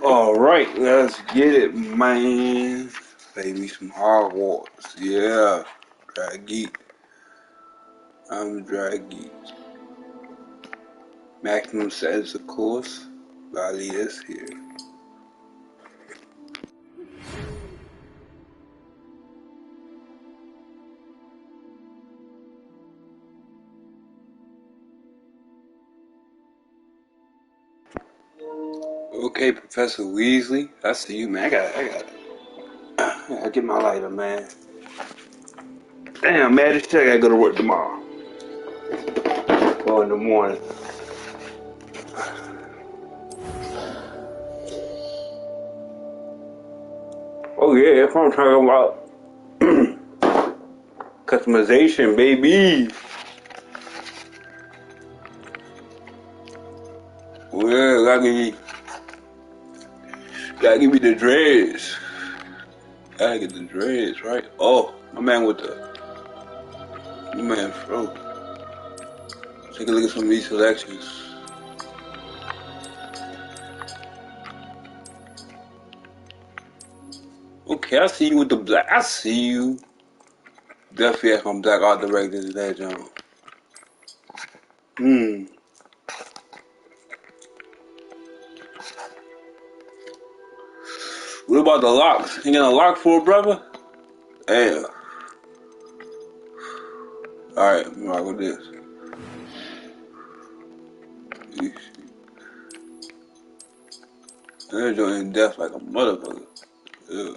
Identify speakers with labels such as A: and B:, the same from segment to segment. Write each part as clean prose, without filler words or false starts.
A: Alright, let's get it, man. Baby, some Hogwarts. Yeah. Dry geek. I'm a dry geek. Maximum settings, of course. Body is here. Okay, Professor Weasley. I see you, man. I gotta get my lighter, man. Damn, man, this shit, I gotta go to work tomorrow. Or in the morning. Oh yeah, that's what I'm talking about. Customization, baby. Well, gotta give me the dreads. Gotta get the dreads, right? Oh, my man with my man Fro. Take a look at some of these selections. Okay, I see you with the black. I see you. Definitely have some black art directors in that John. What about the locks? You got a lock for a brother? Damn. Alright, I'm rock with this. They're doing in depth like a motherfucker. Yeah.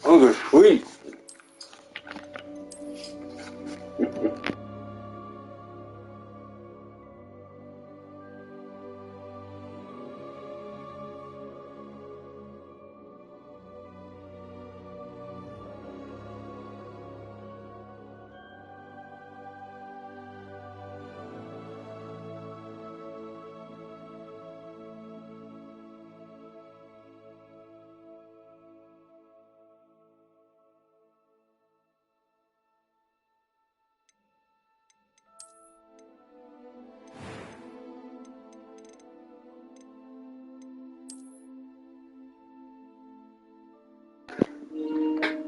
A: Those are sweet.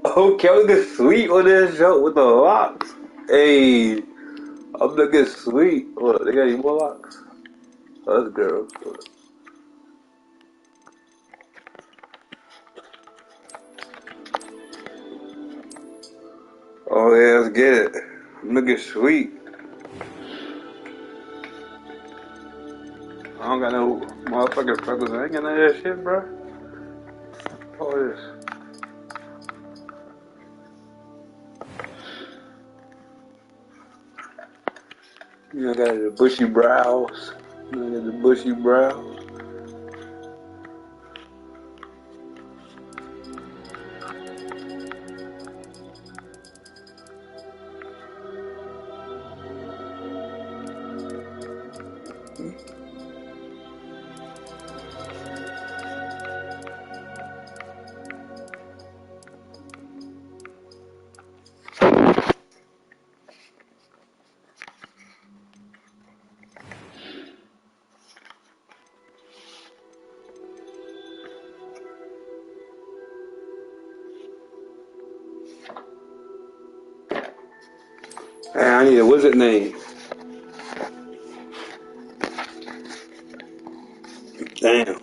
A: Okay, I'm looking sweet on this show with the locks. Hey, I'm looking sweet. Look, they got any more locks? Oh, that's girls. Oh yeah, let's get it. I'm looking sweet. I don't got no motherfucking freckles. I ain't got none of that shit, bro. All this. You know, got the bushy brows. You know, got the bushy brows. Hey, I need a wizard name. Damn.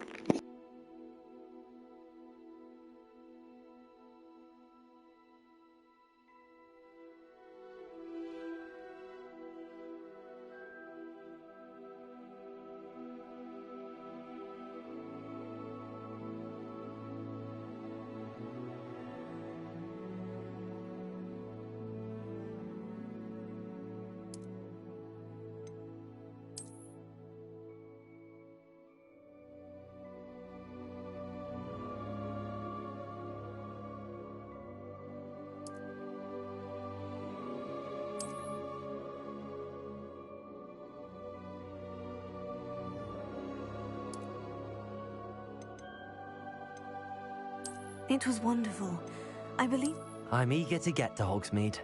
B: It was wonderful. I believe...
C: I'm eager to get to Hogsmeade.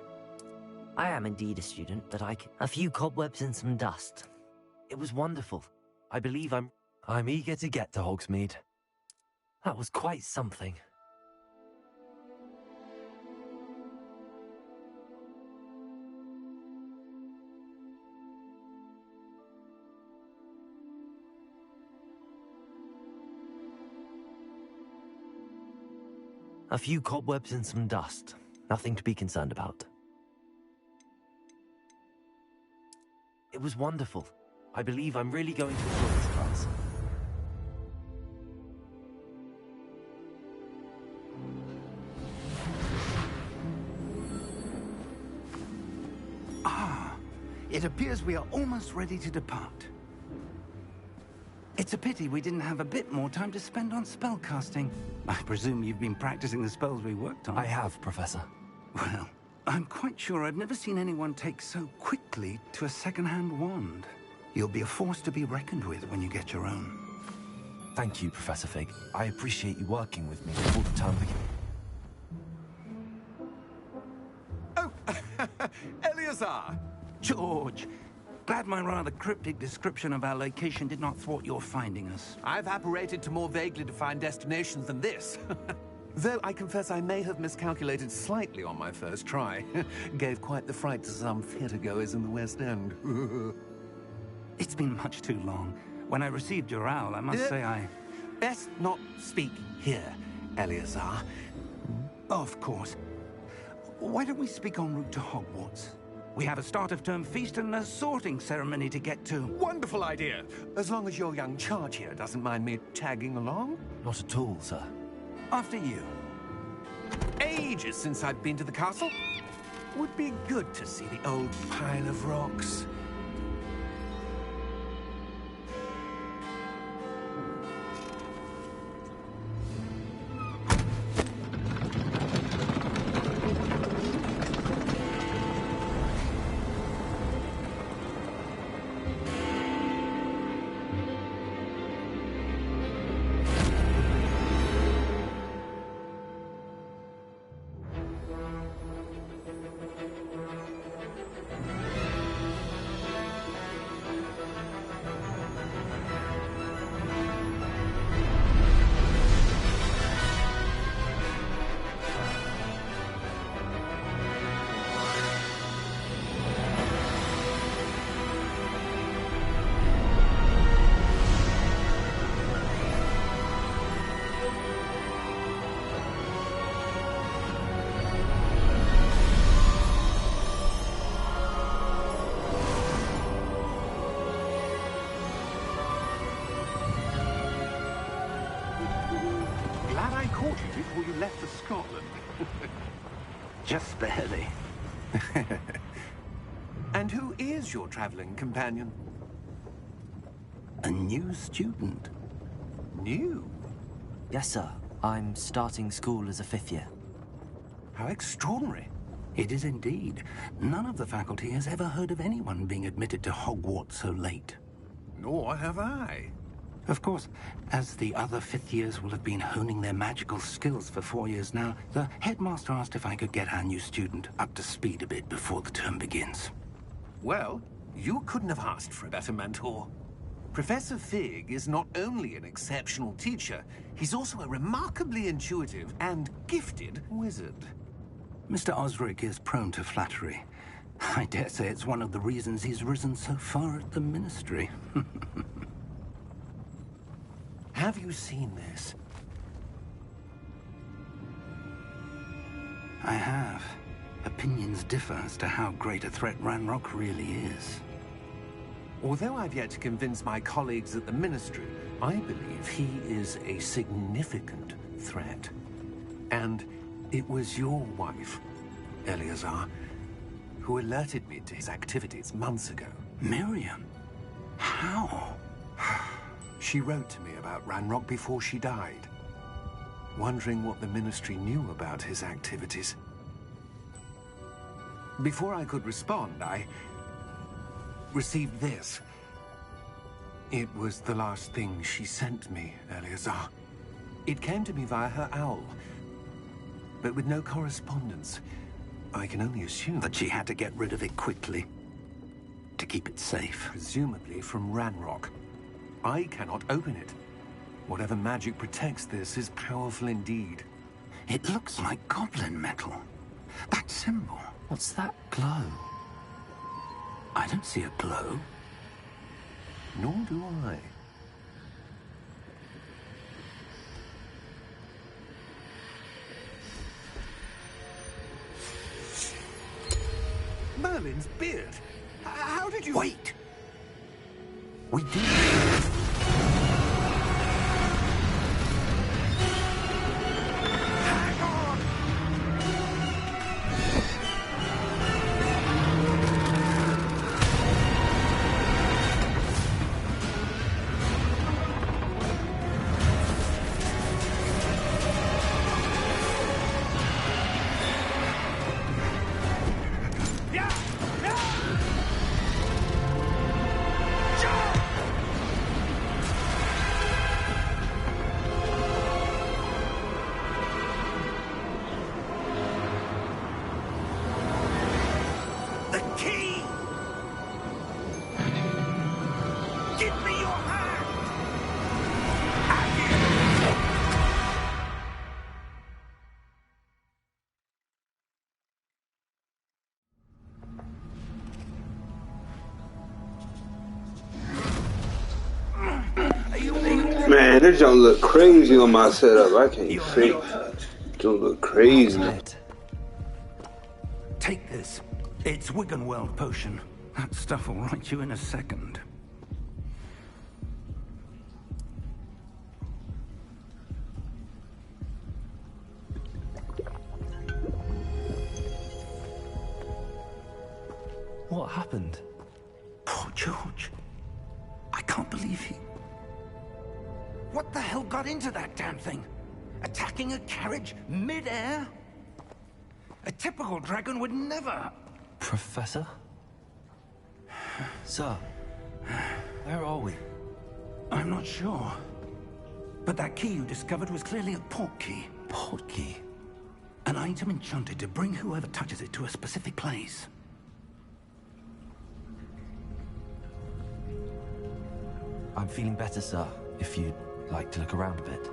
C: I am indeed a student, but a few cobwebs and some dust. It was wonderful. I believe I'm eager to get to Hogsmeade. That was quite something. A few cobwebs and some dust. Nothing to be concerned about. It was wonderful. I believe I'm really going to enjoy this class.
D: It appears we are almost ready to depart. It's a pity we didn't have a bit more time to spend on spellcasting. I presume you've been practicing the spells we worked on.
C: I have, Professor.
D: Well, I'm quite sure I've never seen anyone take so quickly to a second-hand wand. You'll be a force to be reckoned with when you get your own.
C: Thank you, Professor Fig. I appreciate you working with me before the term begins.
E: Oh, Eleazar!
D: George! Glad my rather cryptic description of our location did not thwart your finding us.
E: I've apparated to more vaguely defined destinations than this. Though I confess I may have miscalculated slightly on my first try. Gave quite the fright to some theatregoers in the West End.
D: It's been much too long. When I received your owl, I must say I...
E: Best not speak here, Eleazar.
D: Of course. Why don't we speak en route to Hogwarts? We have a start-of-term feast and a sorting ceremony to get to.
E: Wonderful idea! As long as your young charge here doesn't mind me tagging along.
C: Not at all, sir.
D: After you.
E: Ages since I've been to the castle. Would be good to see the old pile of rocks. Caught you before you left for Scotland.
D: Just barely.
E: And who is your traveling companion?
D: A new student.
E: New?
C: Yes, sir. I'm starting school as a 5th year.
E: How extraordinary.
D: It is indeed. None of the faculty has ever heard of anyone being admitted to Hogwarts so late.
E: Nor have I.
D: Of course, as the other 5th years will have been honing their magical skills for 4 years now, the headmaster asked if I could get our new student up to speed a bit before the term begins.
E: Well, you couldn't have asked for a better mentor. Professor Fig is not only an exceptional teacher, he's also a remarkably intuitive and gifted wizard.
D: Mr. Osric is prone to flattery. I dare say it's one of the reasons he's risen so far at the Ministry.
E: Have you seen this?
D: I have. Opinions differ as to how great a threat Ranrock really is.
E: Although I've yet to convince my colleagues at the Ministry, I believe he is a significant threat. And it was your wife, Eleazar, who alerted me to his activities months ago.
D: Miriam? How?
E: She wrote to me about Ranrock before she died, wondering what the Ministry knew about his activities. Before I could respond, I received this. It was the last thing she sent me, Eleazar. It came to me via her owl, but with no correspondence. I can only assume
D: That she had to get rid of it quickly to keep it safe.
E: presumably from Ranrock. I cannot open it. Whatever magic protects this is powerful indeed.
D: It looks like goblin metal. That symbol.
C: What's that glow?
D: I don't see a glow.
E: Nor do I. Merlin's beard. How did you...
D: Wait! We did.
E: Hang on! Yeah! Yeah! Jump! The key! Give me your hand!
A: Man, this don't look crazy on my setup. I can't fake. Don't look crazy.
C: It.
D: Take this. It's Wiggenweld potion. That stuff will right you in a second.
C: What happened?
D: Poor George. I can't believe he... What the hell got into that damn thing? Attacking a carriage mid-air? A typical dragon would never...
C: Professor? Sir, where are we?
D: I'm not sure. But that key you discovered was clearly a port key.
C: Port key?
D: An item enchanted to bring whoever touches it to a specific place.
C: I'm feeling better, sir, if you'd like to look around a bit.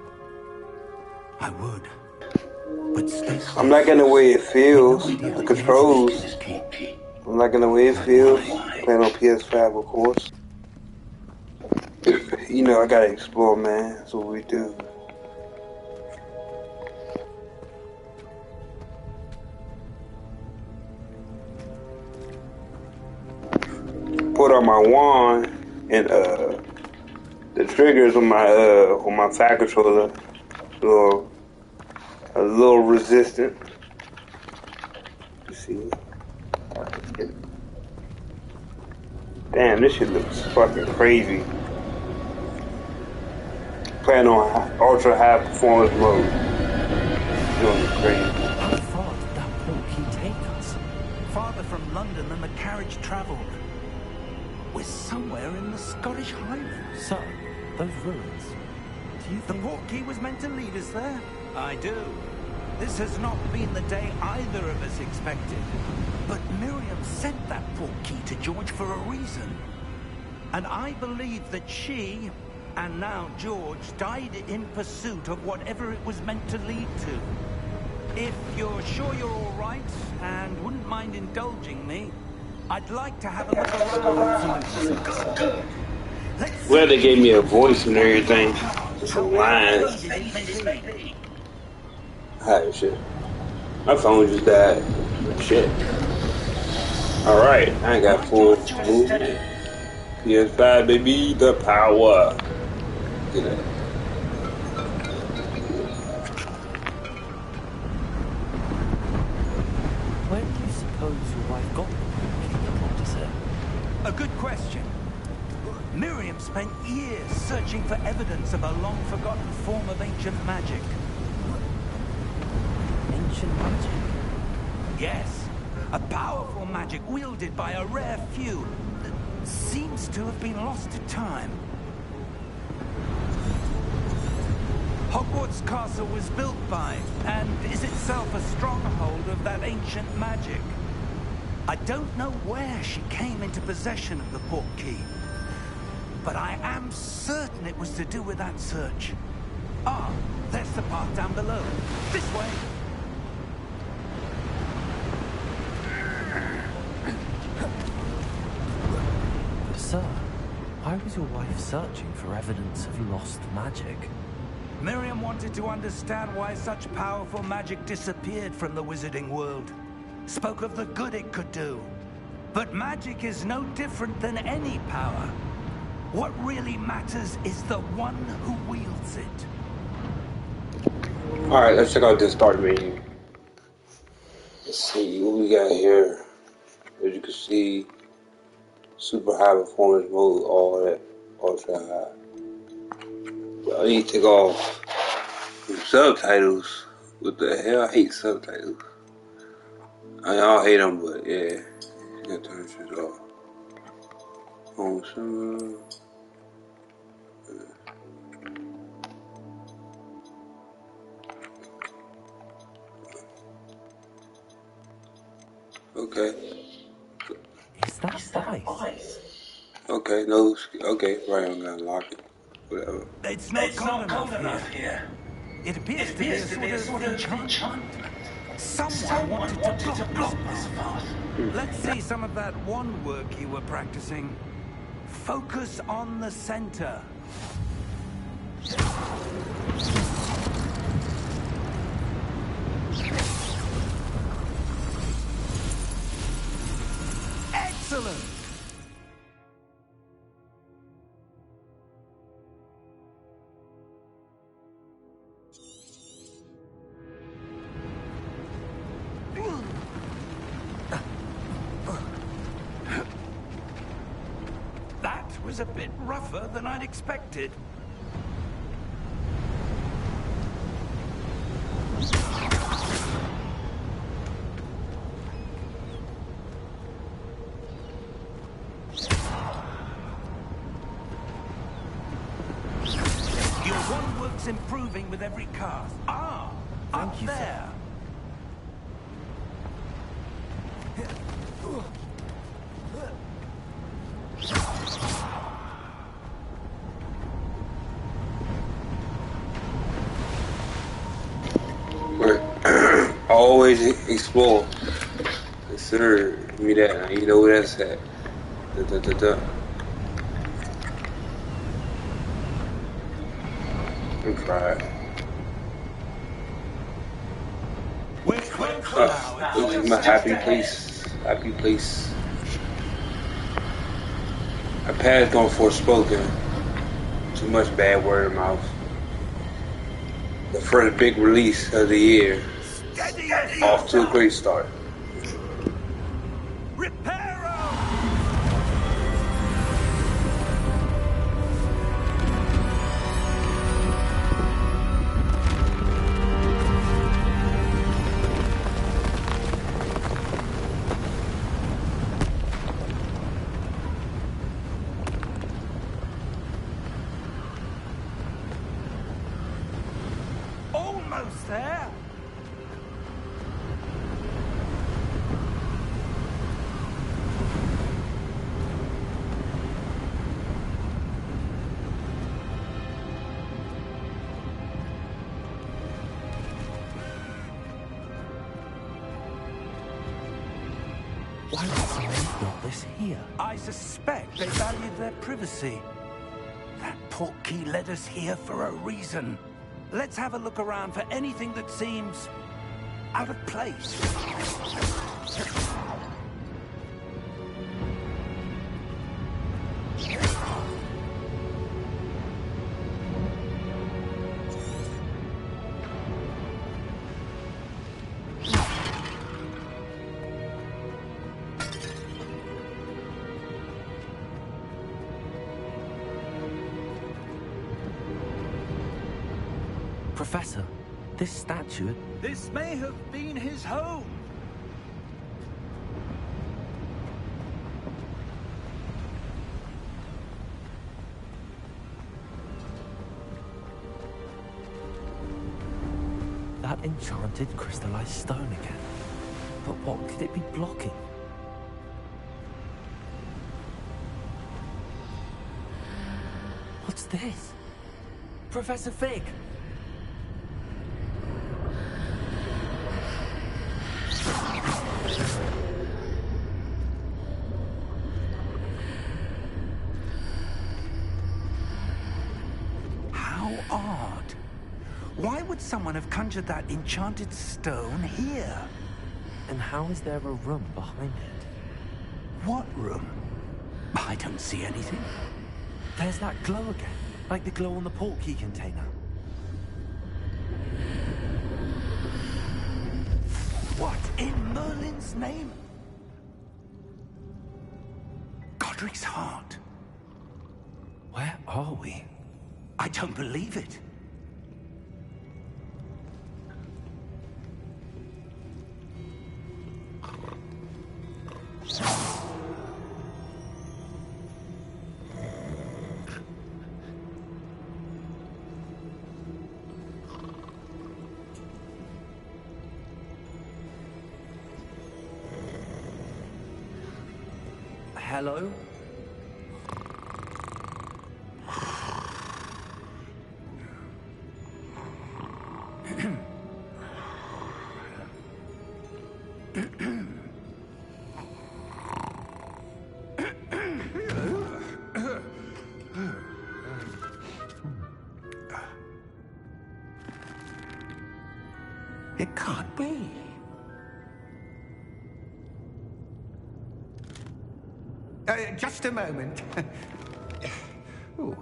D: I would. But stay...
A: I'm liking the way it feels. The controls. I'm liking the way it feels. Playing on PS5, of course. You know, I gotta explore, man. That's what we do. Put on my wand and the triggers on my fire controller a little resistant. You see? Let's get it. Damn, this shit looks fucking crazy. Playing on ultra high performance mode. Doing crazy.
C: How far did that port key take us?
D: Farther from London than the carriage travelled. We're somewhere in the Scottish Highlands.
C: Sir, those ruins. Do you
D: The
C: think...
D: port key was meant to lead us there? I do. This has not been the day either of us expected. But Miriam sent that port key to George for a reason. And I believe that she, and now George, died in pursuit of whatever it was meant to lead to. If you're sure you're all right, and wouldn't mind indulging me, I'd like to have a look around.
A: Well, they gave me a voice and everything. Some lines. Alright, shit. My phone just died. Shit. Alright, I ain't got full movement. PS5, baby, the power. Get that.
C: Where do you suppose your wife got the port key, sir?
D: A good question. Miriam spent years searching for evidence of a long-forgotten form of ancient magic.
C: Ancient magic?
D: Yes, a powerful magic wielded by a rare few that seems to have been lost to time. Hogwarts Castle was built by, and is itself a stronghold of that ancient magic. I don't know where she came into possession of the portkey, but I am certain it was to do with that search. Ah, there's the path down below. This way.
C: But sir, why was your wife searching for evidence of lost magic?
D: Miriam wanted to understand why such powerful magic disappeared from the wizarding world. Spoke of the good it could do. But magic is no different than any power. What really matters is the one who wields it.
A: Alright, let's check out this start menu. Let's see what we got here. As you can see, super high performance mode, all that, ultra high. But I need to take off the subtitles. What the hell? I hate subtitles. I don't hate them, but yeah, you gotta turn shit off. Home cinema. Okay.
C: Is that ice?
A: Okay, no, okay, right, I'm gonna lock it. Whatever.
D: It's not cold enough here. It appears to be a sort of enchantment. Someone wanted to block this path. Let's see some of that wand work you were practicing. Focus on the center. Excellent! That was a bit rougher than I'd expected. Your wand work's improving with every cast. Ah, up there.
A: Always explore. Consider me that. You know where that's at. I'm crying. This is my happy place. Happy place. I passed on Forspoken. Too much bad word of mouth. The first big release of the year. Off to a great start.
D: Almost there.
C: Why would someone build this here?
D: I suspect they valued their privacy. That portkey led us here for a reason. Let's have a look around for anything that seems out of place.
C: Professor, this statue...
D: This may have been his home.
C: enchanted crystallized stone again. But what could it be blocking? What's this? Professor Fig!
D: How odd. Why would someone have conjured that enchanted stone here?
C: And how is there a room behind it?
D: What room? I don't see anything.
C: There's that glow again, like the glow on the portkey container.
D: What in Merlin's name? Godric's heart.
C: Where are we?
D: I don't believe it.
C: Hello?
D: It can't be. Just a moment. Oh.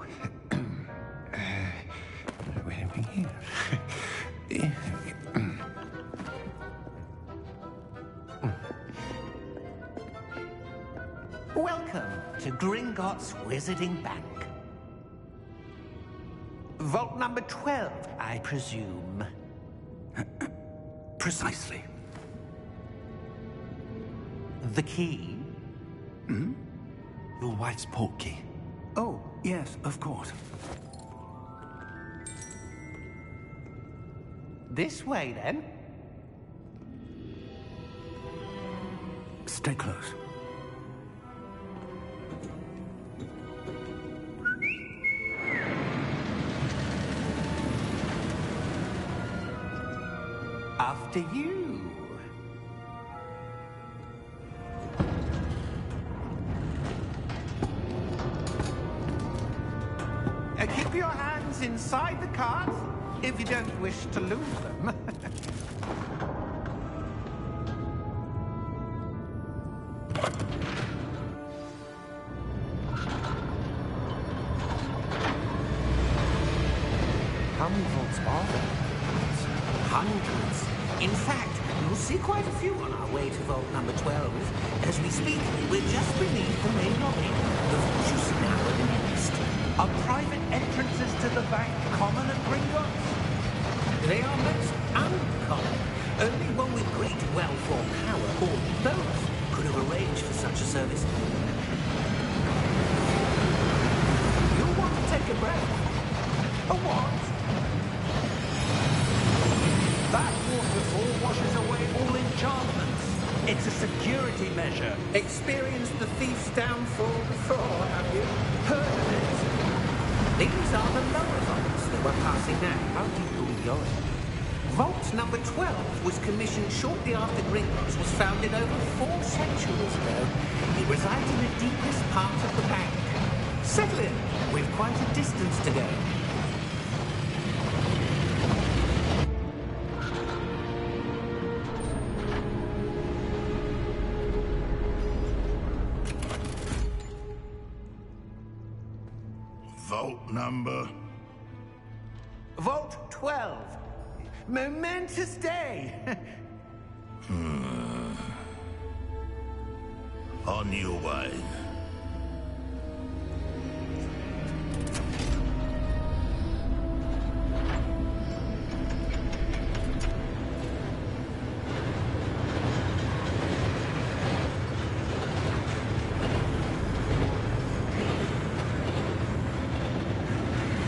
D: Where are we here? Welcome to Gringotts Wizarding Bank. Vault number 12, I presume. Precisely. The key?
C: Hmm? Your wife's portkey.
D: Oh, yes, of course. This way, then. Stay close. After you. Keep your hands inside the cards if you don't wish to lose them.
C: How many vaults are there?
F: Hundreds. In fact, you'll see quite a few on our way to vault number 12. As we speak, we're just beneath the main lobby. The vault you see now in the east.
D: Are private entrances to the bank common at Gringotts?
F: They are most uncommon. Only one with great wealth or power, or both, could have arranged for such a service. You'll want to take a breath.
D: A what? That waterfall washes away all enchantments. It's a security measure. Experienced the thief's downfall before, have you? Heard of it?
F: These are the lower vaults that we're passing now.
C: How deep are we going?
F: Vault number 12 was commissioned shortly after Gringotts was founded over 4 centuries ago. It resides in the deepest part of the bank. Settle in. We've quite a distance to go.
G: Vault number?
D: Vault 12. Momentous day.
G: On your way.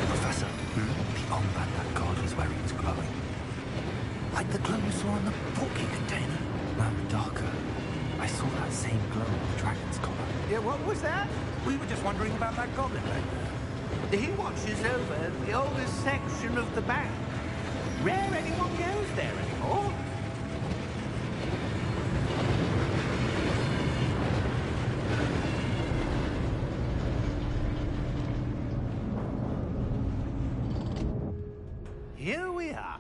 C: Professor, the armband that guard was wearing is glowing. Like the same glow in the dragon's collar.
D: Yeah, what was that? We were just wondering about that goblin back there.
F: He watches over the oldest section of the bank. Rare anyone goes there anymore.
D: Here we are.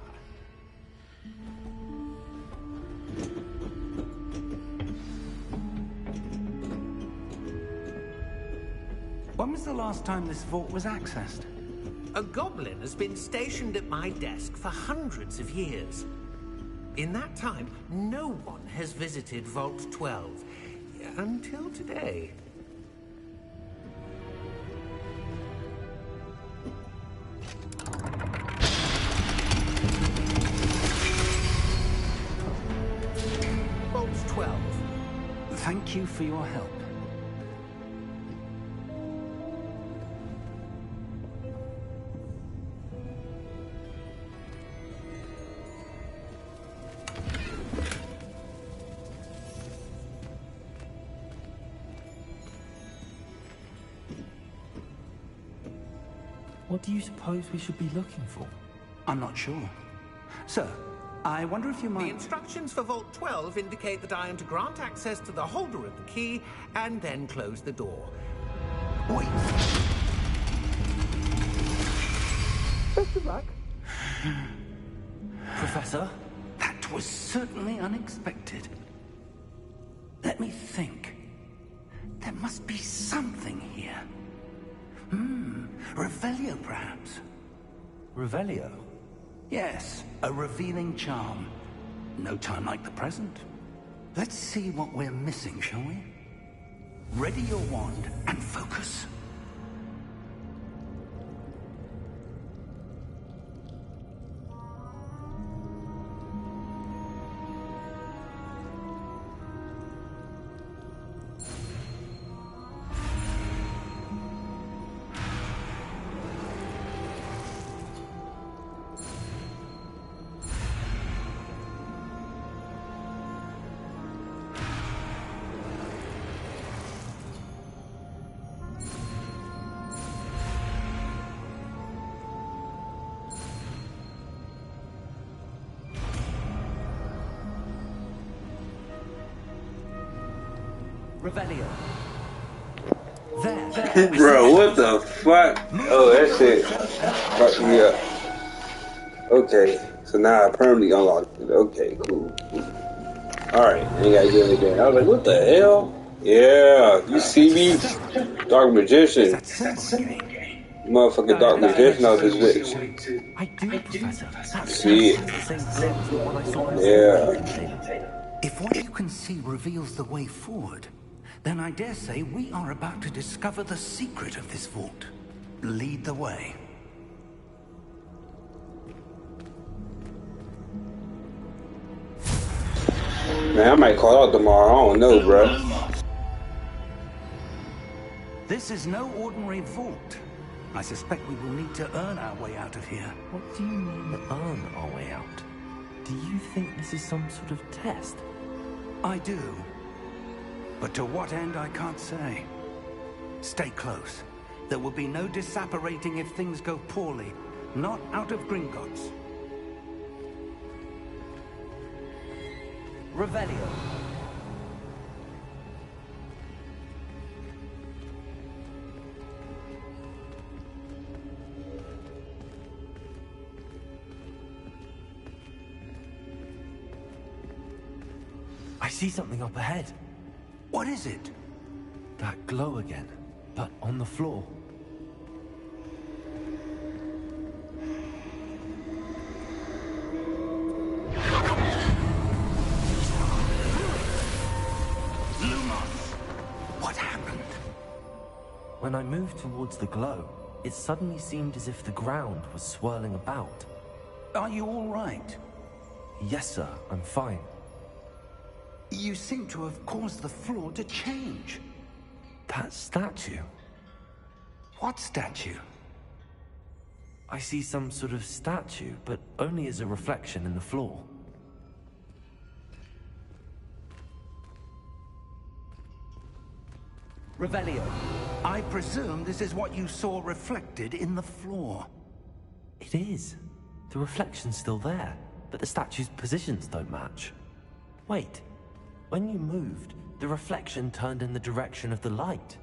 D: When was the last time this vault was accessed?
F: A goblin has been stationed at my desk for hundreds of years. In that time, no one has visited Vault 12. Until today. Vault 12.
D: Thank you for your help.
C: What do you suppose we should be looking for?
D: I'm not sure. Sir, I wonder if you
F: The
D: might...
F: instructions for Vault 12 indicate that I am to grant access to the holder of the key and then close the door.
D: Wait.
F: Best of luck.
C: Professor?
D: That was certainly unexpected. Let me think. There must be something here. Revelio, perhaps.
C: Revelio?
D: Yes, a revealing charm. No time like the present. Let's see what we're missing, shall we? Ready your wand and focus.
C: Revelio. There.
A: Bro, what the fuck? Oh, that shit fucked me up. Okay, so now I permanently unlocked it. Okay, cool. Alright, ain't gotta do anything. I was like, what the hell? Yeah, you see me? Dark Magician. Motherfucking Dark Magician out this bitch.
C: I do, Professor. That's
A: See it.
C: the same glow as the one I saw in the
A: Yeah.
D: If what you can see reveals the way forward, then I dare say we are about to discover the secret of this vault. Lead the way.
A: Man, I might call out tomorrow. I don't know, bro.
D: This is no ordinary vault. I suspect we will need to earn our way out of here.
C: What do you mean, earn our way out? Do you think this is some sort of test?
D: I do. But to what end, I can't say. Stay close. There will be no disapparating if things go poorly. Not out of Gringotts.
C: Revelio. I see something up ahead.
D: What is it?
C: That glow again, but on the floor.
D: What happened?
C: When I moved towards the glow, it suddenly seemed as if the ground was swirling about.
D: Are you all right?
C: Yes, sir, I'm fine.
D: You seem to have caused the floor to change.
C: That statue.
D: What statue?
C: I see some sort of statue, but only as a reflection in the floor.
D: Revelio. I presume this is what you saw reflected in the floor.
C: It is. The reflection's still there, but the statue's positions don't match. Wait. When you moved, the reflection turned in the direction of the light.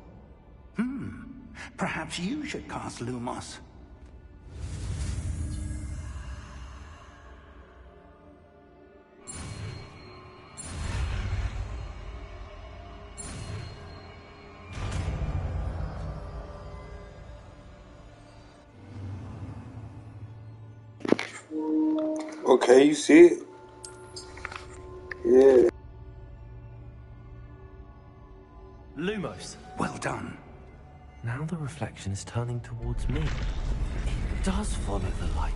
D: Perhaps you should cast Lumos.
A: Okay, you see it? Yeah.
C: Lumos.
D: Well done.
C: Now the reflection is turning towards me. It does follow the light.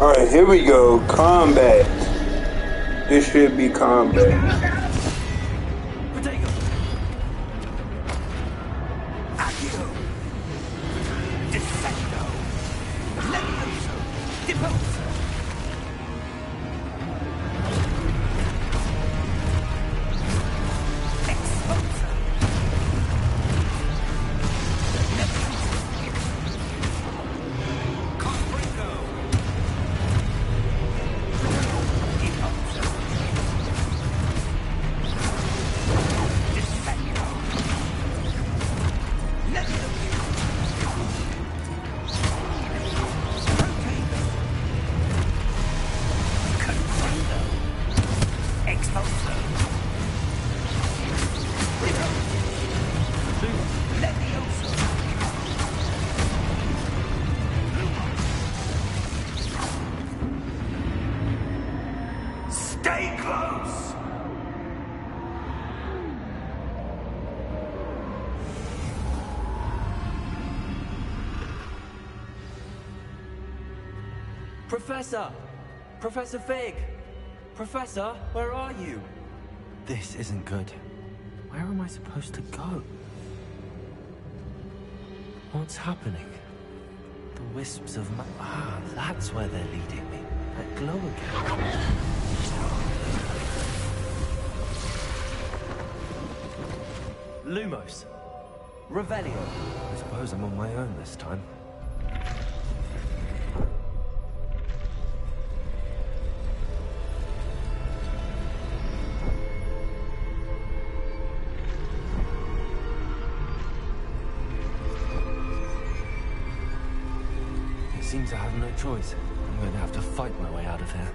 A: Alright, here we go. Combat. This should be combat.
D: Stay close!
C: Professor! Professor Fig! Professor, where are you? This isn't good. Where am I supposed to go? What's happening? The wisps of that's where they're leading me. That glow again. Lumos. Revelio. I suppose I'm on my own this time. It seems I have no choice. I'm going to have to fight my way out of here.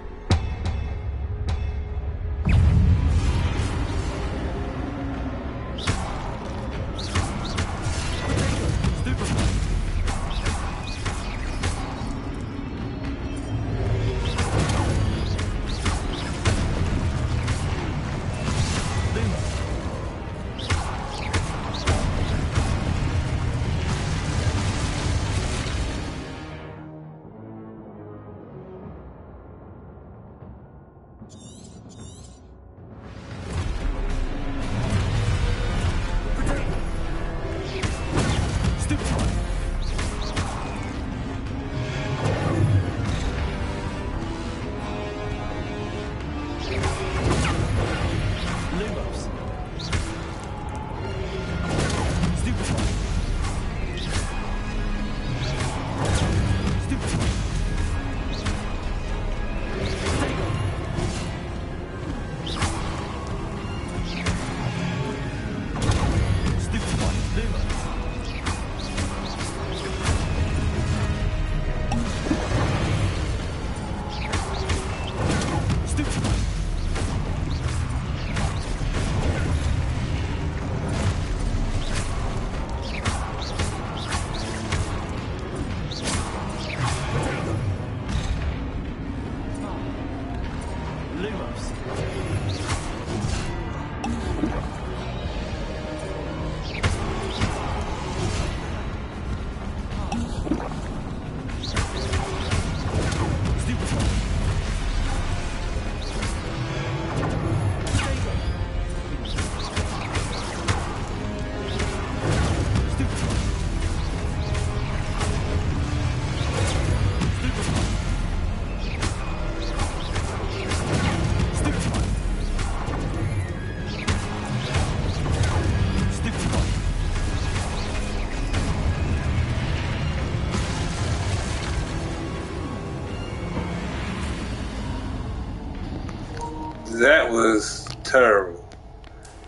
A: That was terrible.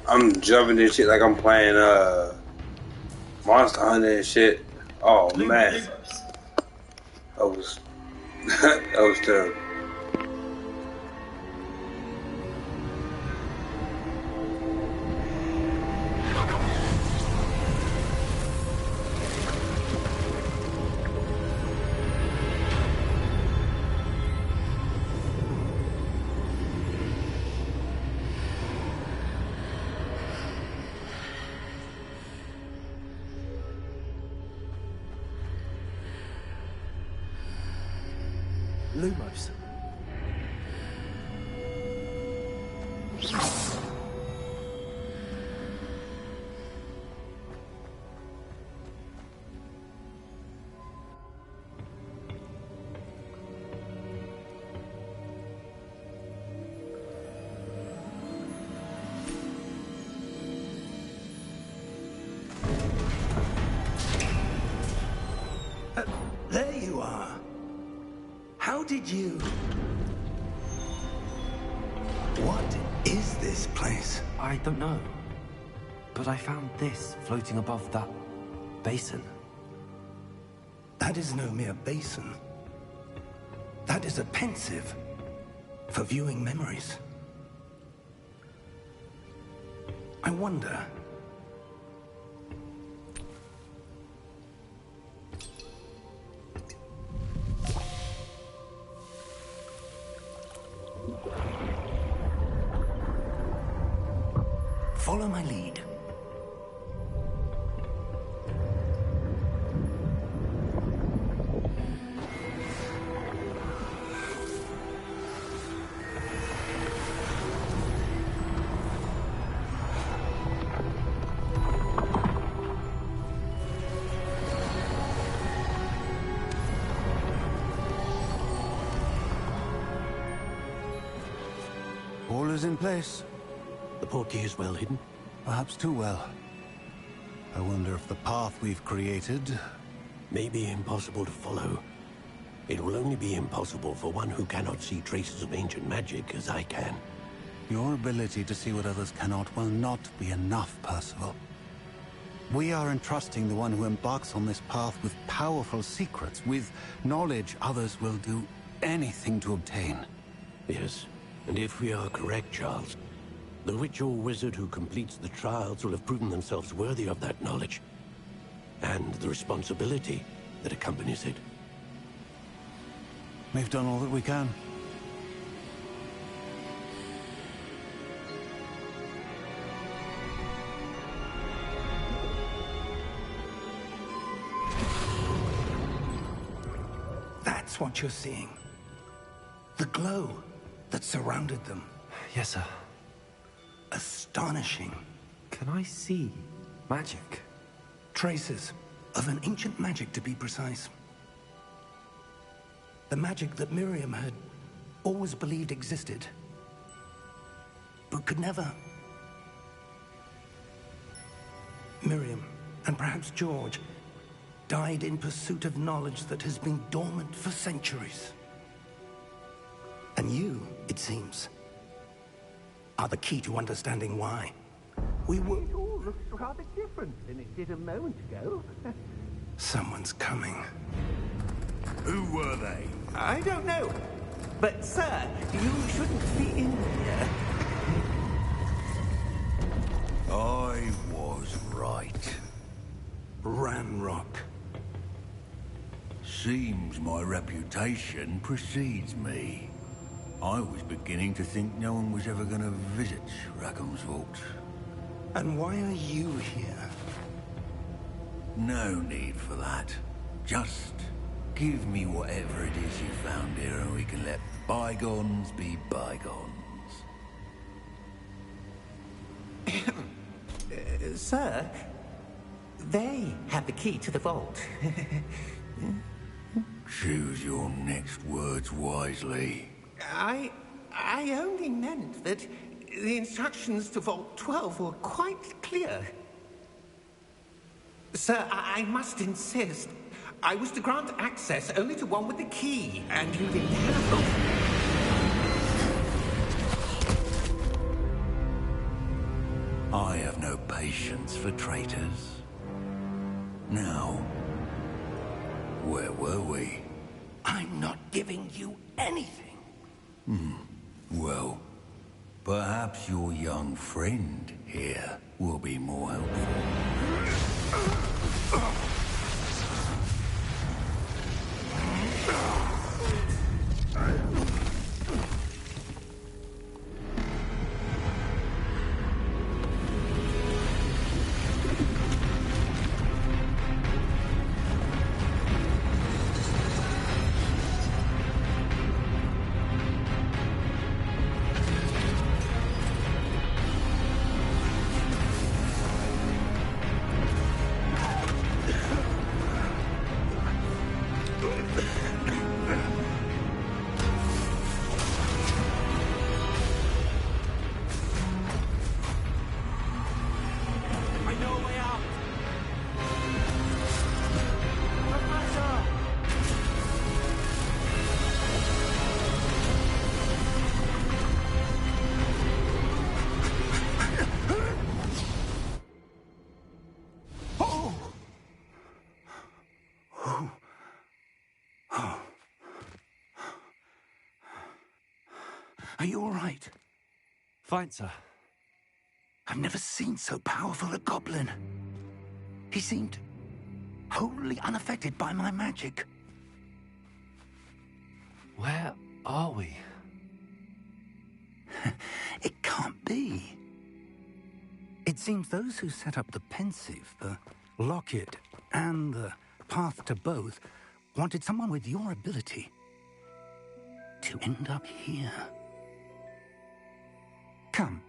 A: I'm jumping and shit like I'm playing Monster Hunter and shit. Oh man, that was that was terrible.
C: Lumos.
D: There you are. How did you... What is this place?
C: I don't know. But I found this floating above that basin.
D: That is no mere basin. That is a pensive for viewing memories. I wonder... Follow my lead.
H: All is in place.
F: The portkey is well hidden.
H: Perhaps too well. I wonder if the path we've created...
F: May be impossible to follow. It will only be impossible for one who cannot see traces of ancient magic as I can.
H: Your ability to see what others cannot will not be enough, Percival. We are entrusting the one who embarks on this path with powerful secrets, with knowledge others will do anything to obtain.
F: Yes, and if we are correct, Charles, the witch or wizard who completes the trials will have proven themselves worthy of that knowledge, and the responsibility that accompanies it.
H: We've done all that we can.
D: That's what you're seeing. The glow that surrounded them.
C: Yes, sir.
D: Astonishing.
C: Can I see magic?
D: Traces of an ancient magic, to be precise. The magic that Miriam had always believed existed, but could never. Miriam, and perhaps George, died in pursuit of knowledge that has been dormant for centuries. And you, it seems, are the key to understanding why.
F: It all looks rather different than it did a moment ago.
D: Someone's coming.
G: Who were they?
F: I don't know. But, sir, you shouldn't be in here.
G: I was right.
D: Ranrock.
G: Seems my reputation precedes me. I was beginning to think no one was ever going to visit Rackham's Vault.
D: And why are you here?
G: No need for that. Just give me whatever it is you found here and we can let bygones be bygones.
F: Sir, they have the key to the vault.
G: Choose your next words wisely.
F: I only meant that the instructions to Vault 12 were quite clear. Sir, I must insist. I was to grant access only to one with the key, and you didn't have them.
G: patience for traitors. Now, where were we?
D: I'm not giving you anything.
G: Well, perhaps your young friend here will be more helpful.
D: Are you all right?
C: Fine, sir.
D: I've never seen so powerful a goblin. He seemed wholly unaffected by my magic.
C: Where are we?
D: It can't be. It seems those who set up the pensive, the locket, and the path to both wanted someone with your ability to end up here. Come.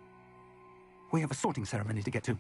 D: We have a sorting ceremony to get to.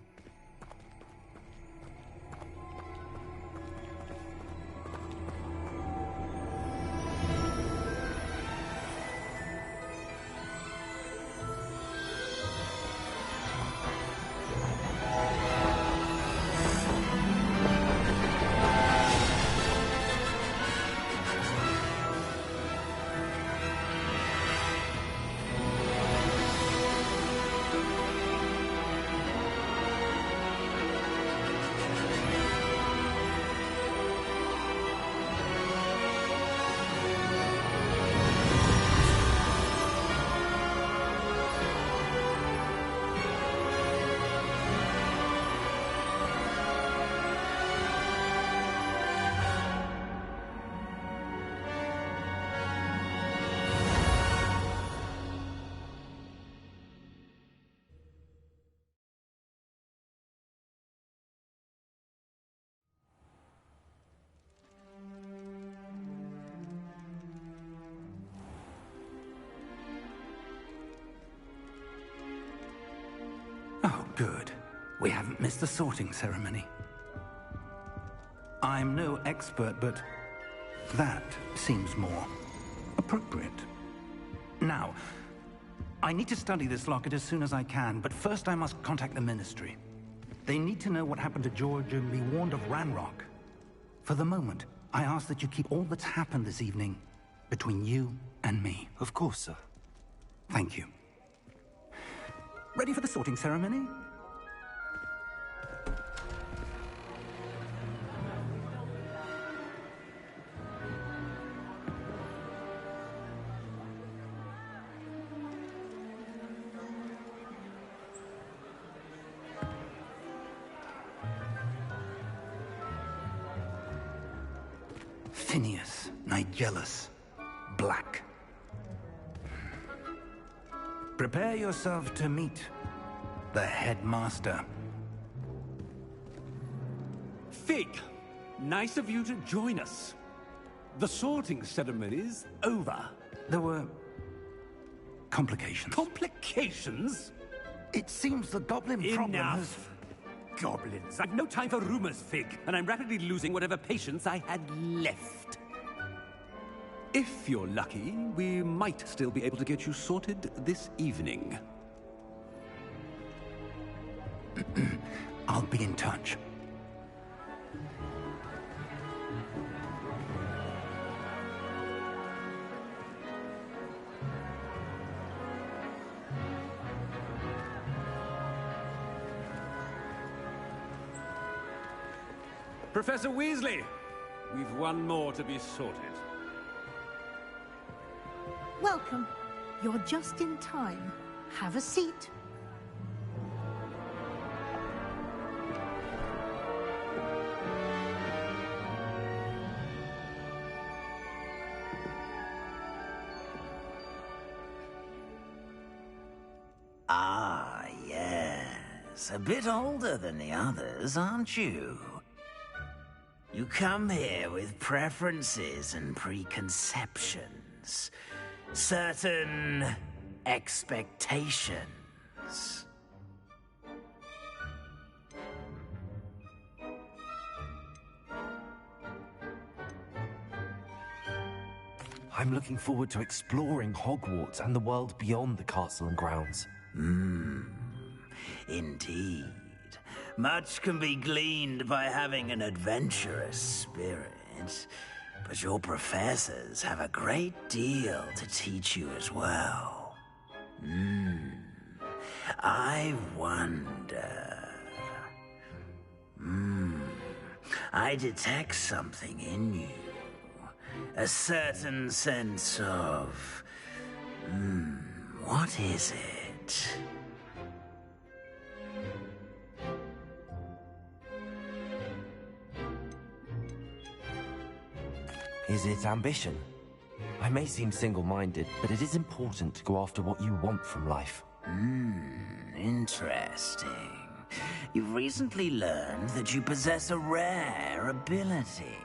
D: Oh, good. We haven't missed the sorting ceremony. I'm no expert, but that seems more appropriate. Now, I need to study this locket as soon as I can, but first I must contact the Ministry. They need to know what happened to George and be warned of Ranrock. For the moment, I ask that you keep all that's happened this evening between you and me.
C: Of course, sir.
D: Thank you. Ready for the sorting ceremony? Phineas, Nigellus, Black. Prepare yourself to meet the headmaster.
I: Fig, nice of you to join us. The sorting ceremony's over.
D: There were complications.
I: Complications?
D: It seems the goblin problem has...
I: Enough. Goblins. I've no time for rumors, Fig, and I'm rapidly losing whatever patience I had left. If you're lucky, we might still be able to get you sorted this evening.
D: I'll be in touch.
I: Professor Weasley, we've one more to be sorted.
J: Welcome. You're just in time. Have a seat.
K: Ah, yes. A bit older than the others, aren't you? You come here with preferences and preconceptions. Certain expectations.
C: I'm looking forward to exploring Hogwarts and the world beyond the castle and grounds.
K: Indeed. Much can be gleaned by having an adventurous spirit, but your professors have a great deal to teach you as well. I wonder... I detect something in you. A certain sense of... what is it?
C: Is it ambition? I may seem single-minded, but it is important to go after what you want from life.
K: Interesting. You've recently learned that you possess a rare ability.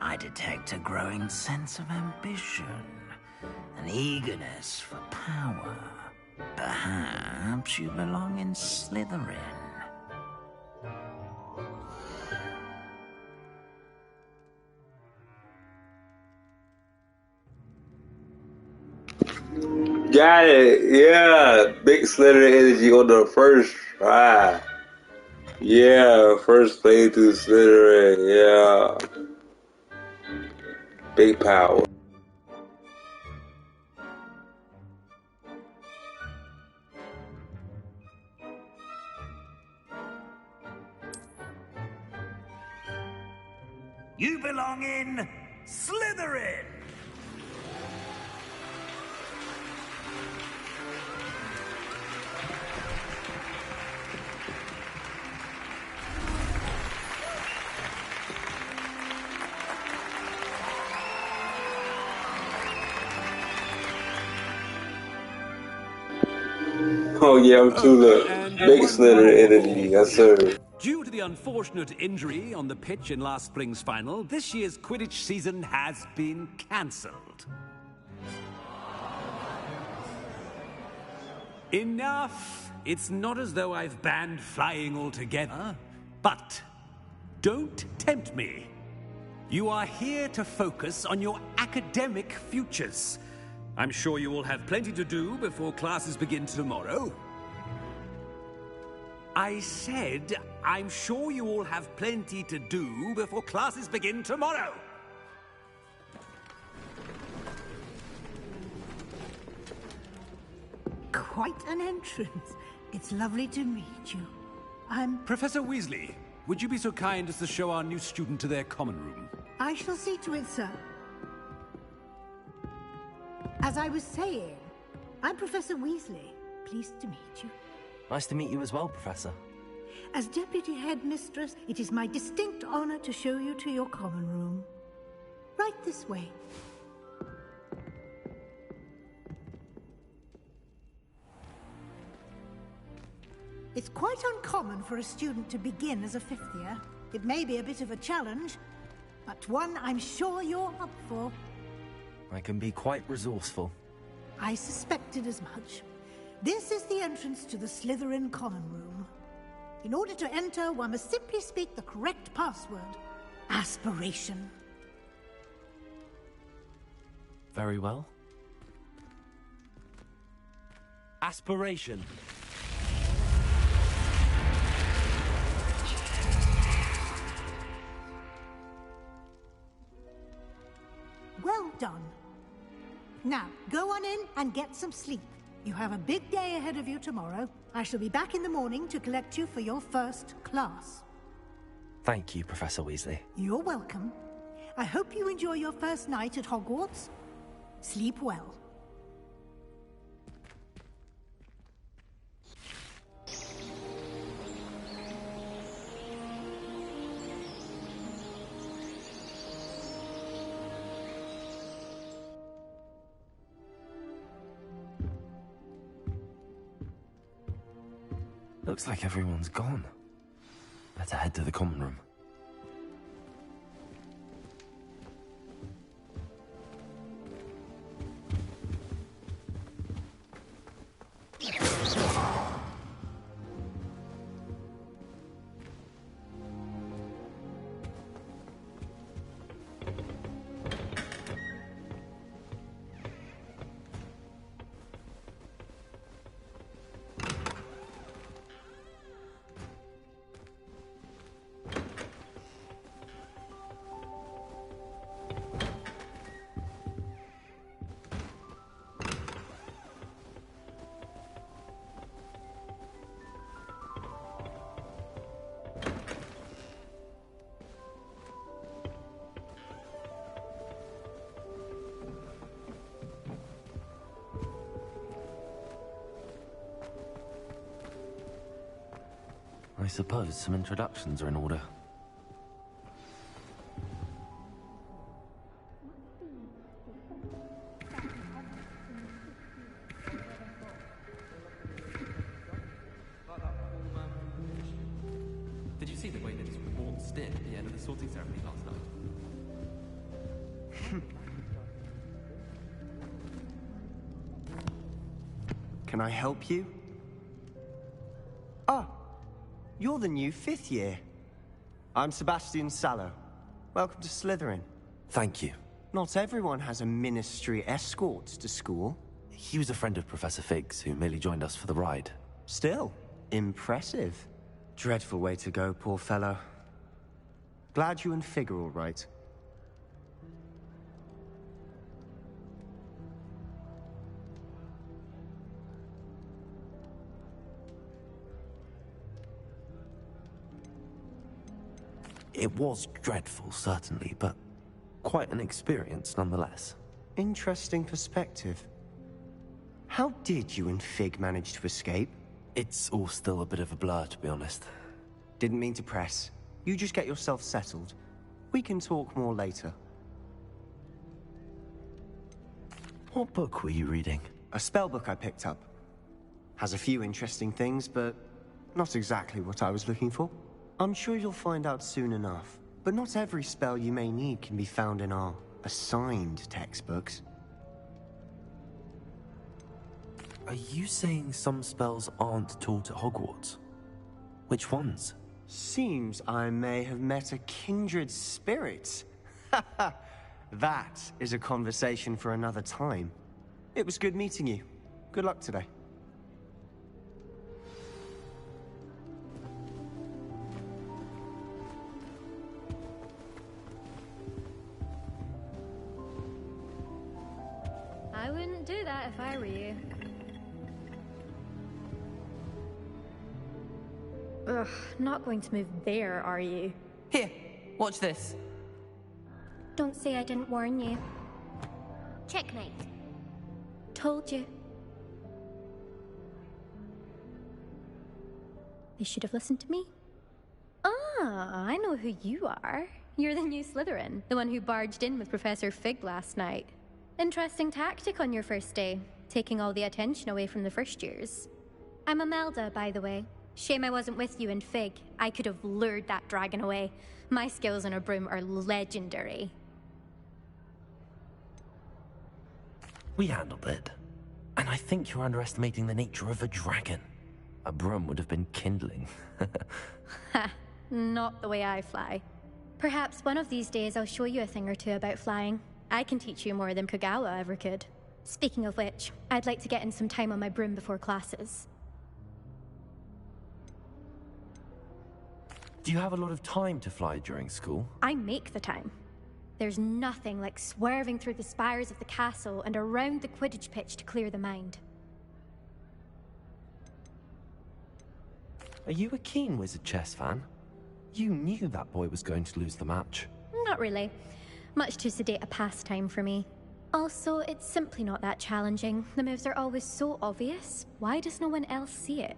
K: I detect a growing sense of ambition, an eagerness for power. Perhaps you belong in Slytherin.
A: Got it. Yeah. Big Slytherin energy on the first try. Yeah. First playthrough Slytherin. Yeah. Big power.
K: You belong in Slytherin!
A: Oh yeah, I'm too the big Slytherin energy. Yes, sir.
I: Due to the unfortunate injury on the pitch in last spring's final, this year's Quidditch season has been cancelled. Enough! It's not as though I've banned flying altogether, but don't tempt me. You are here to focus on your academic futures. I'm sure you will have plenty to do before classes begin tomorrow. I said, I'm sure you all have plenty to do before classes begin tomorrow.
J: Quite an entrance. It's lovely to meet you.
I: Professor Weasley, would you be so kind as to show our new student to their common room?
J: I shall see to it, sir. As I was saying, I'm Professor Weasley. Pleased to meet you.
C: Nice to meet you as well, Professor.
J: As Deputy Headmistress, it is my distinct honor to show you to your common room. Right this way. It's quite uncommon for a student to begin as a fifth year. It may be a bit of a challenge, but one I'm sure you're up for.
C: I can be quite resourceful.
J: I suspected as much. This is the entrance to the Slytherin common room. In order to enter, one must simply speak the correct password. Aspiration.
C: Very well. Aspiration.
J: Well done. Now, go on in and get some sleep. You have a big day ahead of you tomorrow. I shall be back in the morning to collect you for your first class.
C: Thank you, Professor Weasley.
J: You're welcome. I hope you enjoy your first night at Hogwarts. Sleep well.
C: Looks like everyone's gone. Better head to the common room. I suppose some introductions are in order.
I: Did you see the way that he waltzed in at the end of the sorting ceremony last night?
L: Can I help you? Ah, you're the new 5th year. I'm Sebastian Sallow. Welcome to Slytherin.
C: Thank you.
L: Not everyone has a ministry escort to school.
C: He was a friend of Professor Fig's who merely joined us for the ride.
L: Still, impressive. Dreadful way to go, poor fellow. Glad you and Fig are all right.
C: It was dreadful, certainly, but quite an experience nonetheless.
L: Interesting perspective. How did you and Fig manage to escape?
C: It's all still a bit of a blur, to be honest.
L: Didn't mean to press. You just get yourself settled. We can talk more later.
C: What book were you reading?
L: A spell book I picked up. Has a few interesting things, but not exactly what I was looking for. I'm sure you'll find out soon enough. But not every spell you may need can be found in our assigned textbooks.
C: Are you saying some spells aren't taught at Hogwarts? Which ones?
L: Seems I may have met a kindred spirit. That is a conversation for another time. It was good meeting you. Good luck today.
M: I wouldn't do that if I were you. Ugh, not going to move there, are you?
N: Here, watch this.
M: Don't say I didn't warn you.
O: Checkmate.
M: Told you. They should have listened to me. Ah, I know who you are. You're the new Slytherin, the one who barged in with Professor Fig last night. Interesting tactic on your first day, taking all the attention away from the first years. I'm Imelda, by the way. Shame I wasn't with you and Fig. I could have lured that dragon away. My skills on a broom are legendary.
C: We handled it. And I think you're underestimating the nature of a dragon. A broom would have been kindling.
M: Ha, not the way I fly. Perhaps one of these days I'll show you a thing or two about flying. I can teach you more than Kogawa ever could. Speaking of which, I'd like to get in some time on my broom before classes.
C: Do you have a lot of time to fly during school?
M: I make the time. There's nothing like swerving through the spires of the castle and around the Quidditch pitch to clear the mind.
C: Are you a keen wizard chess fan? You knew that boy was going to lose the match.
M: Not really. Much too sedate a pastime for me. Also, it's simply not that challenging. The moves are always so obvious. Why does no one else see it?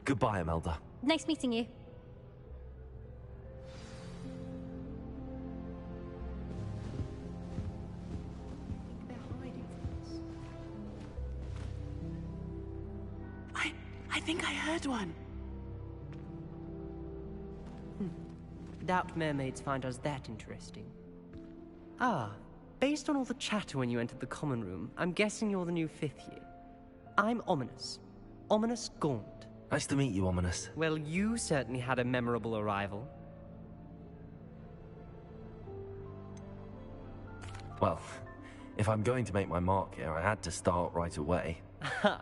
C: Goodbye, Imelda.
M: Nice meeting you.
N: I think I heard one.
P: Doubt mermaids find us that interesting. Ah, based on all the chatter when you entered the common room, I'm guessing you're the new 5th year. I'm Ominous. Ominous Gaunt.
C: Nice to meet you, Ominous.
P: Well, you certainly had a memorable arrival.
C: Well, if I'm going to make my mark here, I had to start right away.
P: Ha!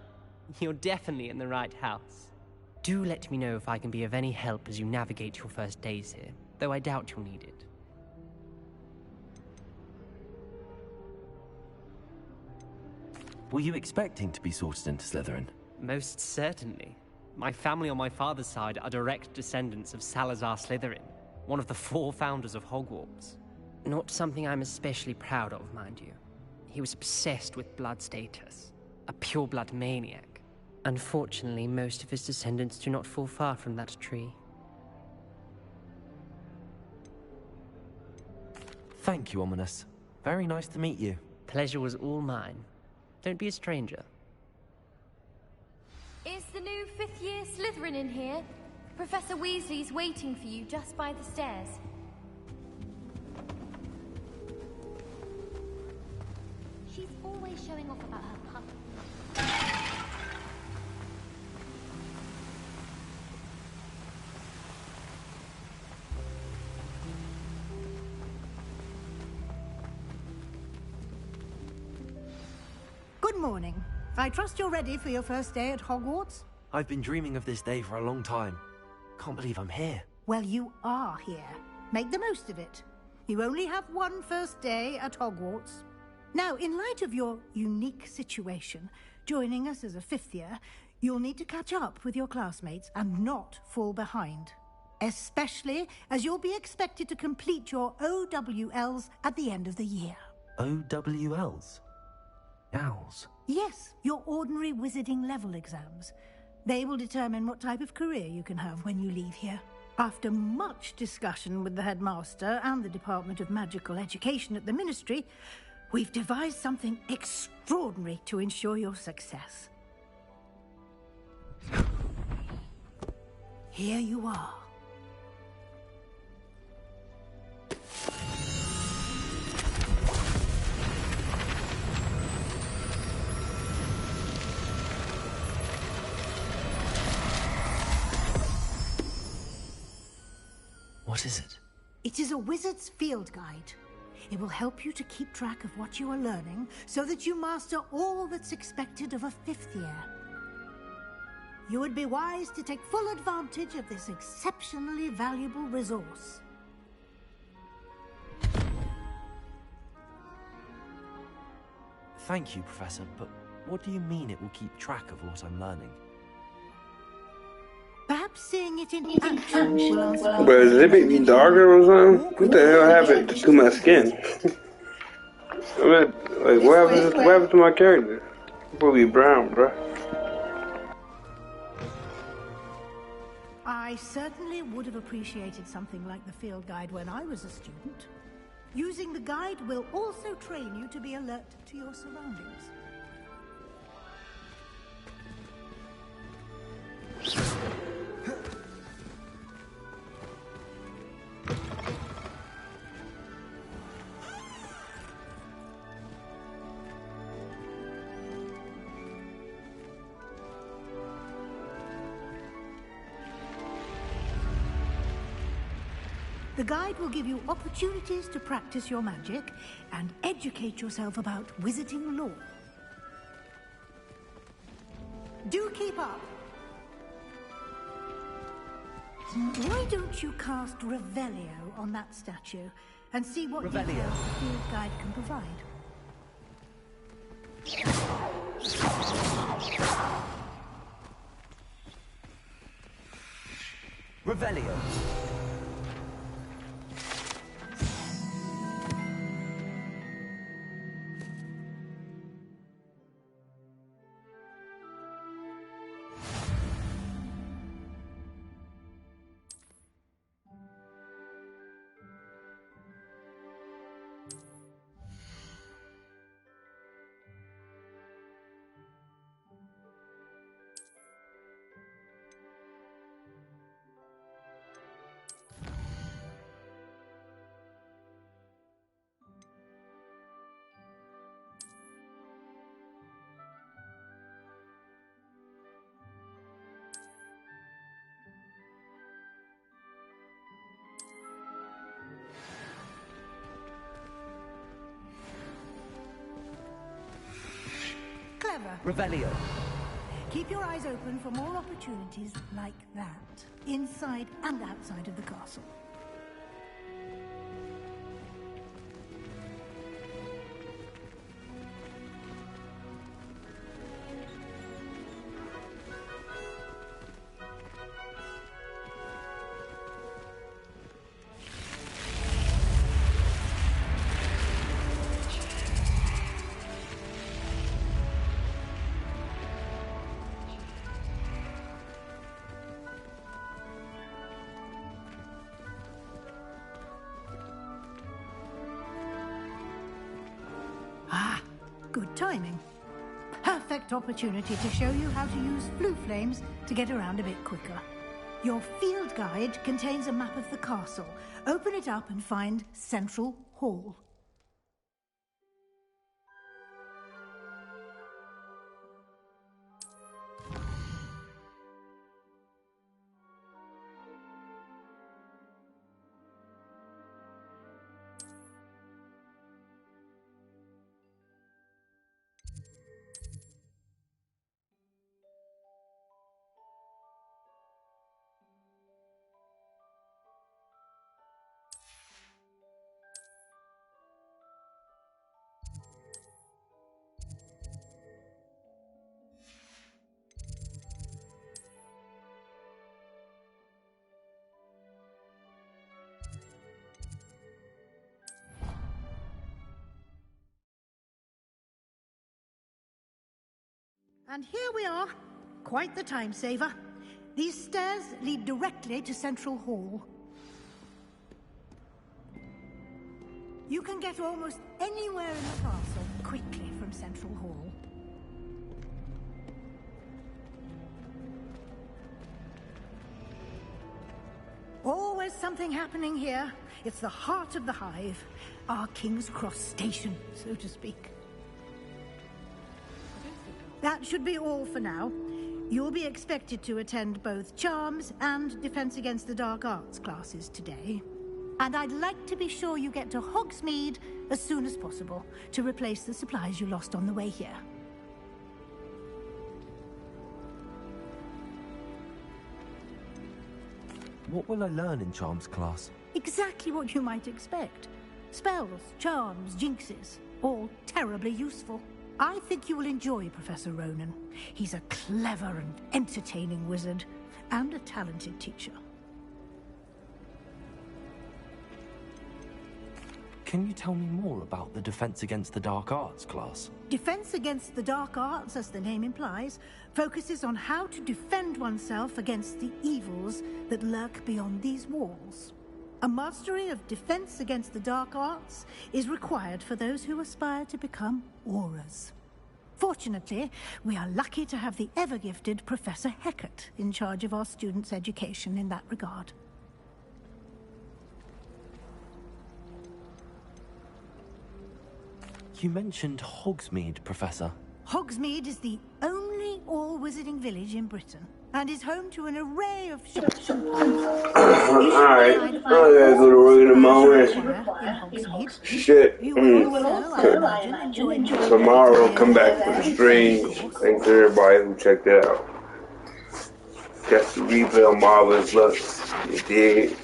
P: You're definitely in the right house. Do let me know if I can be of any help as you navigate your first days here, though I doubt you'll need it.
C: Were you expecting to be sorted into Slytherin?
P: Most certainly. My family on my father's side are direct descendants of Salazar Slytherin, one of the 4 founders of Hogwarts. Not something I'm especially proud of, mind you. He was obsessed with blood status, a pure-blood maniac. Unfortunately, most of his descendants do not fall far from that tree.
C: Thank you, Ominous. Very nice to meet you.
P: Pleasure was all mine. Don't be a stranger.
O: Is the new 5th year Slytherin in here? Professor Weasley's waiting for you just by the stairs. She's always showing off about her puppy.
J: Good morning. I trust you're ready for your first day at Hogwarts?
C: I've been dreaming of this day for a long time. Can't believe I'm here.
J: Well, you are here. Make the most of it. You only have one first day at Hogwarts. Now, in light of your unique situation, joining us as a 5th year, you'll need to catch up with your classmates and not fall behind. Especially as you'll be expected to complete your OWLs at the end of the year.
C: OWLs? Owls?
J: Yes, your ordinary wizarding level exams. They will determine what type of career you can have when you leave here. After much discussion with the headmaster and the Department of Magical Education at the Ministry, we've devised something extraordinary to ensure your success. Here you are.
C: What is it?
J: It is a wizard's field guide. It will help you to keep track of what you are learning so that you master all that's expected of a 5th year. You would be wise to take full advantage of this exceptionally valuable resource.
C: Thank you, Professor, but what do you mean it will keep track of what I'm learning?
J: Perhaps seeing it in action will answer.
A: But does it make me darker or something? What the hell happened to my skin? I mean, like, what happened to my character? I'm probably brown, bruh.
J: I certainly would have appreciated something like the field guide when I was a student. Using the guide will also train you to be alert to your surroundings. The guide will give you opportunities to practice your magic and educate yourself about wizarding lore. Do keep up! Why don't you cast Revelio on that statue and see what details the field guide can provide?
C: Revelio.
J: Clever.
C: Revelio.
J: Keep your eyes open for more opportunities like that, inside and outside of the castle. Good timing. Perfect opportunity to show you how to use blue flames to get around a bit quicker. Your field guide contains a map of the castle. Open it up and find Central Hall. And here we are. Quite the time saver. These stairs lead directly to Central Hall. You can get almost anywhere in the castle quickly from Central Hall. Always something happening here. It's the heart of the hive. Our King's Cross station, so to speak. That should be all for now. You'll be expected to attend both Charms and Defense Against the Dark Arts classes today. And I'd like to be sure you get to Hogsmeade as soon as possible to replace the supplies you lost on the way here.
C: What will I learn in Charms class?
J: Exactly what you might expect. Spells, charms, jinxes, all terribly useful. I think you will enjoy Professor Ronan. He's a clever and entertaining wizard, and a talented teacher.
C: Can you tell me more about the Defense Against the Dark Arts class?
J: Defense Against the Dark Arts, as the name implies, focuses on how to defend oneself against the evils that lurk beyond these walls. A mastery of Defense Against the Dark Arts is required for those who aspire to become auras. Fortunately, we are lucky to have the ever-gifted Professor Hecat in charge of our students' education in that regard.
C: You mentioned Hogsmeade, Professor.
J: Hogsmeade is the only all-wizarding village in Britain, and is home to an array of shops and pubs.
A: Alright, I gotta go to work in the morning. Shit. Tomorrow, come back for the stream. Thanks to everybody who checked it out. Catch the replay on Marvelous Lux. You dig?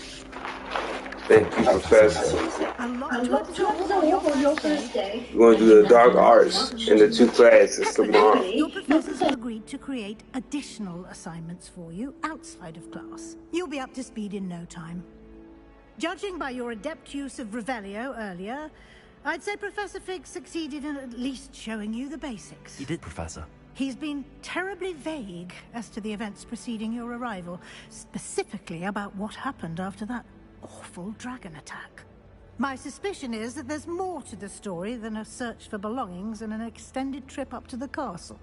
A: Thank you, Professor.
J: A lot to absorb on your first day.
A: We're going to do the dark arts in the 2 classes tomorrow.
J: Your professors have agreed to create additional assignments for you outside of class. You'll be up to speed in no time. Judging by your adept use of Revelio earlier, I'd say Professor Fig succeeded in at least showing you the basics.
C: You did, Professor.
J: He's been terribly vague as to the events preceding your arrival, specifically about what happened after that awful dragon attack. My suspicion is that there's more to the story than a search for belongings and an extended trip up to the castle.